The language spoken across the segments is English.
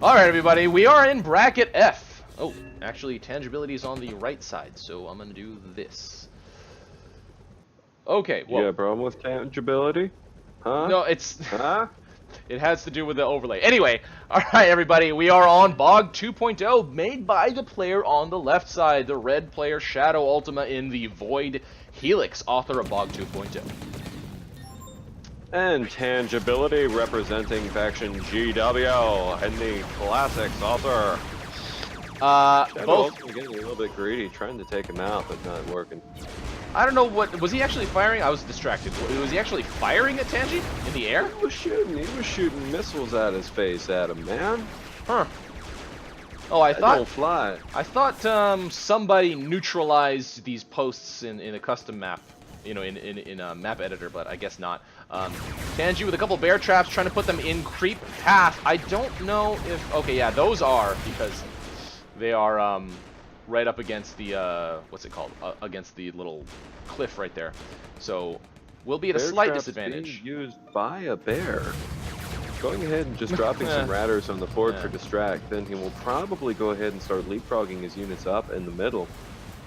Alright, everybody, we are in bracket F. Oh, actually, tangibility is on the right side, so I'm gonna do this. Okay, well... You got a problem with tangibility? Huh? No, it's... Huh? It has to do with the overlay. Anyway, alright, everybody, we are on Bog 2.0, made by the player on the left side, the red player ShadowUltima in the Void Helix, author of Bog 2.0. And tangibility representing faction GW and the classics author. Both... getting a little bit greedy, trying to take him out, but not working. I don't know what... Was he actually firing? I was distracted. Was he actually firing at Tangi in the air? He was shooting missiles at his face at him, man. Huh. Oh, I thought... don't fly. I thought somebody neutralized these posts in a custom map. You know, in a map editor, but I guess not. Tangi with a couple bear traps, trying to put them in creep path. I don't know if... Okay, yeah, those are, because they are right up against the, what's it called? Against the little cliff right there. So, we'll be at a slight disadvantage. Being used by a bear. Going ahead and just dropping some ratters on the fort for distract, then he will probably go ahead and start leapfrogging his units up in the middle.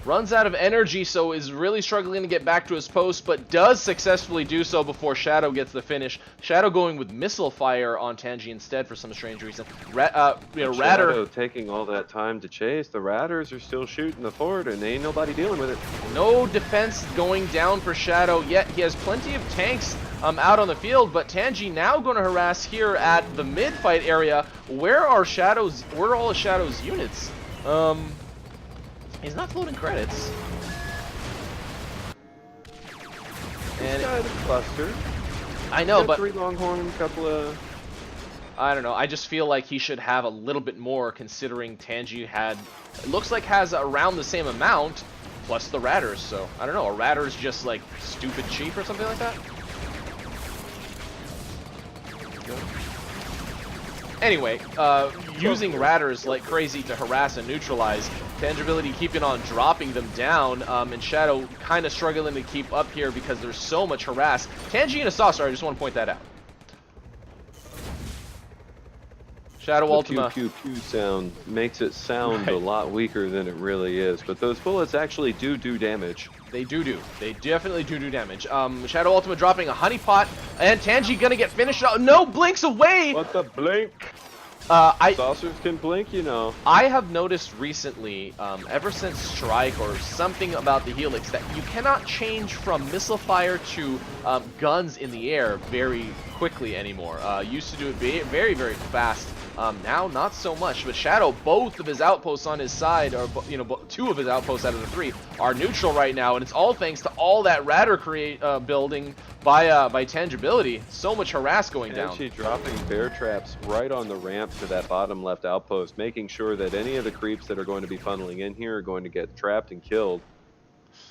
Runs out of energy, so is really struggling to get back to his post, but does successfully do so before Shadow gets the finish. Shadow going with missile fire on Tangi instead for some strange reason. Ratter Shadow taking all that time to chase. The Ratters are still shooting the fort, and ain't nobody dealing with it. No defense going down for Shadow yet. He has plenty of tanks out on the field, but Tangi now going to harass here at the mid-fight area. Where are Shadow's? Where are all of Shadow's units? He's not floating credits. And got a cluster. I know, but 3 Longhorn, couple of... I don't know. I just feel like he should have a little bit more, considering Tangi had... It looks like has around the same amount, plus the Ratters. So, I don't know. A Ratter's just, like, stupid cheap or something like that? Anyway, using Ratters like crazy to harass and neutralize, Tangibility keeping on dropping them down, and Shadow kind of struggling to keep up here because there's so much harass. Tangi and a saucer, I just want to point that out. ShadowUltima. Pew pew pew sound makes it sound a lot weaker than it really is, but those bullets actually do damage. They do. They definitely do damage. ShadowUltima dropping a honeypot, and Tangi gonna get finished. No, blinks away! What the blink? Saucers can blink, you know. I have noticed recently, ever since Strike or something about the Helix, that you cannot change from missile fire to guns in the air very quickly anymore. Used to do it very, very fast. Now, not so much. But Shadow, both of his outposts on his side, or 2 of his outposts out of the 3, are neutral right now, and it's all thanks to all that Ratter building by Tangibility. So much harass going down. Actually dropping bear traps right on the ramp to that bottom left outpost, making sure that any of the creeps that are going to be funneling in here are going to get trapped and killed.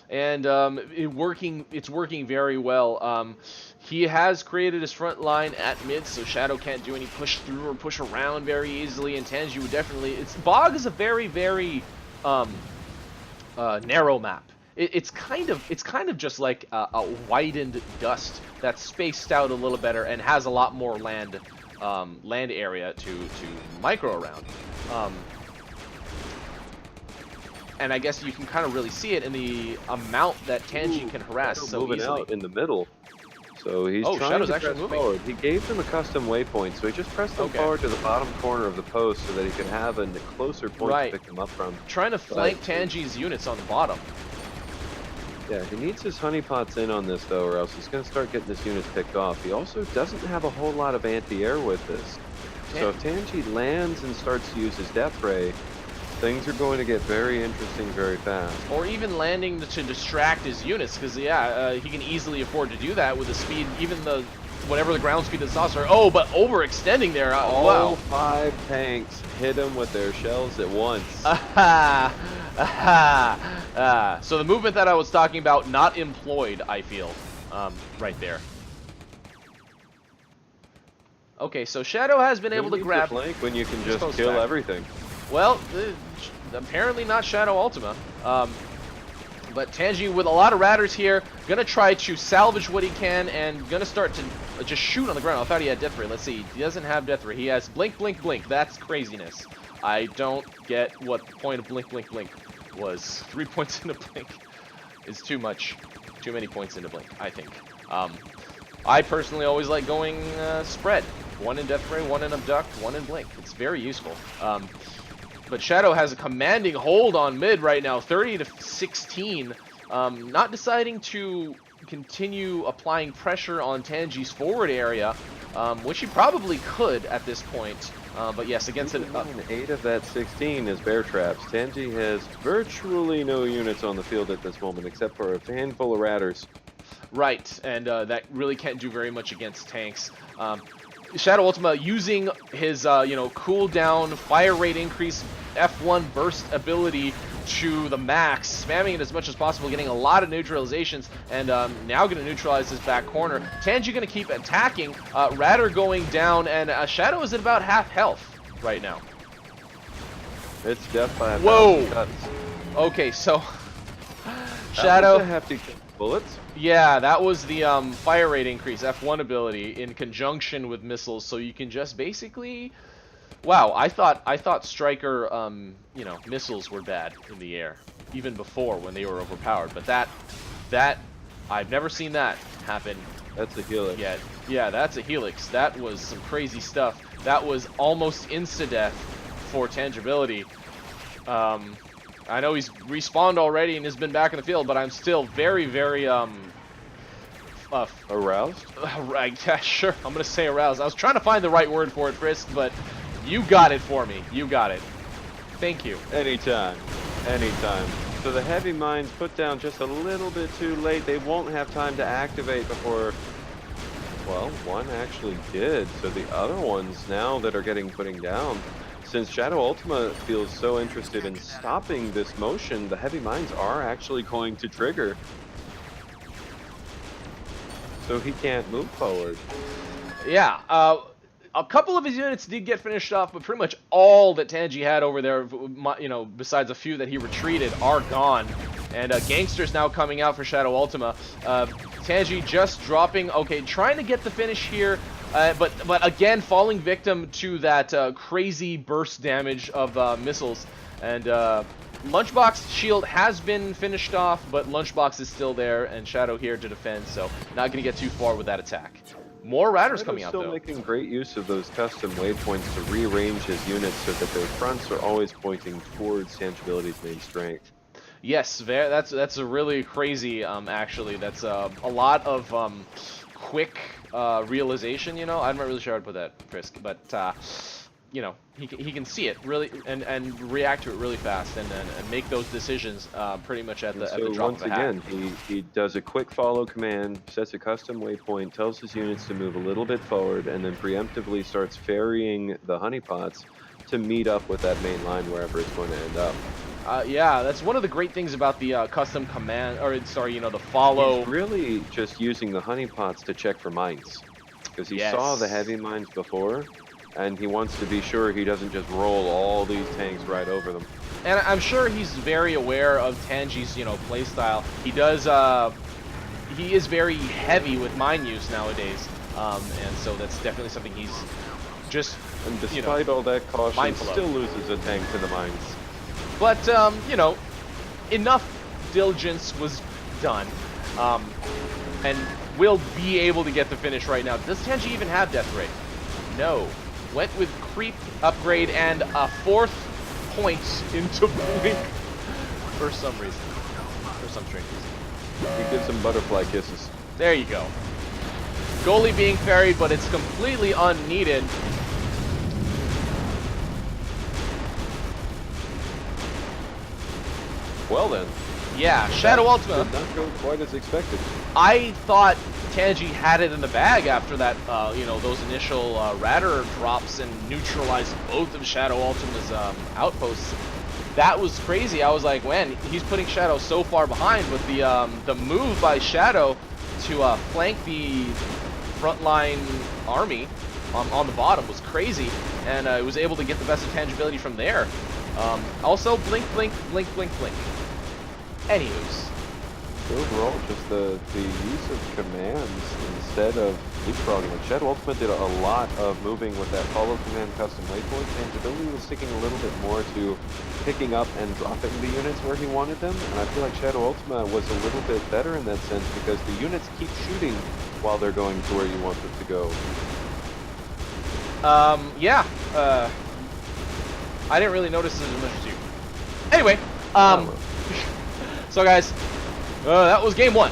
And it's working very well. He has created his front line at mid, so Shadow can't do any push through or push around very easily, and Tangi would definitely... Bog is a very, very narrow map. It's kind of just like a widened dust that's spaced out a little better and has a lot more land area to micro around. And I guess you can kind of really see it in the amount that Tangi can harass so moving easily. Out in the middle. So he's trying Shadow's to actually press moving. forward. He gave them a custom waypoint, so he just pressed them forward to the bottom corner of the post so that he could have a closer point to pick them up from. Trying to flank Tangi's units on the bottom. Yeah, he needs his honeypots in on this, though, or else he's going to start getting his units picked off. He also doesn't have a whole lot of anti-air with this. So if Tangi lands and starts to use his death ray, things are going to get very interesting very fast. Or even landing to distract his units, because he can easily afford to do that with the speed, even whatever the ground speed of the saucer. Oh, but overextending there. All 5 tanks hit him with their shells at once. So the movement that I was talking about, not employed, I feel, right there. Okay, so Shadow has been able to grab... flank when you can just kill everything. Well, apparently not ShadowUltima. But Tangi with a lot of Ratters here, gonna try to salvage what he can and gonna start to just shoot on the ground. I thought he had Death Ray. Let's see. He doesn't have Death Ray. He has Blink, Blink, Blink. That's craziness. I don't get what the point of Blink, Blink, Blink was. 3 points into Blink is too much. Too many points into Blink, I think. I personally always like going spread. 1 in Death Ray, 1 in Abduct, 1 in Blink. It's very useful. But Shadow has a commanding hold on mid right now, 30 to 16. Not deciding to continue applying pressure on Tangi's forward area, which he probably could at this point. But yes, against an 8 of that 16 is bear traps. Tangi has virtually no units on the field at this moment, except for a handful of Ratters. Right, and that really can't do very much against tanks. ShadowUltima using his, cooldown, fire rate increase, F1 burst ability to the max, spamming it as much as possible, getting a lot of neutralizations, and now going to neutralize his back corner. Tangi going to keep attacking, Ratter going down, and Shadow is at about half health right now. It's death by a Whoa! thousand cuts. Okay, so Shadow... That was a hefty bullets. Yeah, that was the fire rate increase, F1 ability, in conjunction with missiles, so you can just basically... Wow, I thought Striker, missiles were bad in the air, even before when they were overpowered, but that I've never seen that happen. That's a Helix. Yet. Yeah, that's a Helix. That was some crazy stuff. That was almost insta-death for Tangibility. I know he's respawned already and has been back in the field, but I'm still very, very, aroused? Right, yeah, sure, I'm gonna say aroused. I was trying to find the right word for it, Frisk, but you got it for me. You got it. Thank you. Anytime. Anytime. So the heavy mines put down just a little bit too late. They won't have time to activate before... Well, one actually did. So the other ones now that are getting putting down... Since ShadowUltima feels so interested in stopping this motion, the heavy mines are actually going to trigger. So he can't move forward. Yeah, a couple of his units did get finished off, but pretty much all that Tangi had over there, besides a few that he retreated, are gone. And Gangster's now coming out for ShadowUltima. Tangi just dropping, okay, trying to get the finish here, but again falling victim to that crazy burst damage of missiles. And Lunchbox shield has been finished off, but Lunchbox is still there, and Shadow here to defend, so not going to get too far with that attack. More Ratters coming out, though. Still making great use of those custom waypoints to rearrange his units so that their fronts are always pointing towards Tangibility's main strength. Yes, that's a really crazy, actually. That's a lot of quick realization, I'm not really sure how to put that, Frisk, but he can see it really and react to it really fast and make those decisions pretty much at the drop of a hat. Once again, he does a quick follow command, sets a custom waypoint, tells his units to move a little bit forward, and then preemptively starts ferrying the honeypots to meet up with that main line wherever it's going to end up. Yeah, that's one of the great things about the custom command, or sorry, the follow. He's really just using the honeypots to check for mines, because he saw the heavy mines before, and he wants to be sure he doesn't just roll all these tanks right over them. And I'm sure he's very aware of Tangi's, playstyle. He does, he is very heavy with mine use nowadays, and so that's definitely something he's just, and despite all that caution, still of. loses a tank to the mines. But, enough diligence was done, and will be able to get the finish right now. Does Tangi even have Death Ray? No. Went with Creep upgrade and a 4th point into Blink for some reason. For some strange reason. He gives some butterfly kisses. There you go. Goalie being ferried, but it's completely unneeded. Well then. Yeah, ShadowUltima did not go quite as expected. I thought Tangi had it in the bag after that, those initial Ratter drops and neutralized both of ShadowUltima's outposts. That was crazy. I was like, man, he's putting Shadow so far behind, but the move by Shadow to flank the frontline army on the bottom was crazy, and was able to get the best of Tangibility from there. Also, blink, blink, blink, blink, blink. Anywho's, overall, just the use of commands instead of leapfrogging. Like ShadowUltima did a lot of moving with that follow command custom waypoint. Tangibility was sticking a little bit more to picking up and dropping the units where he wanted them, and I feel like ShadowUltima was a little bit better in that sense because the units keep shooting while they're going to where you want them to go. Yeah. I didn't really notice this as much as you. Anyway, so guys, that was game 1.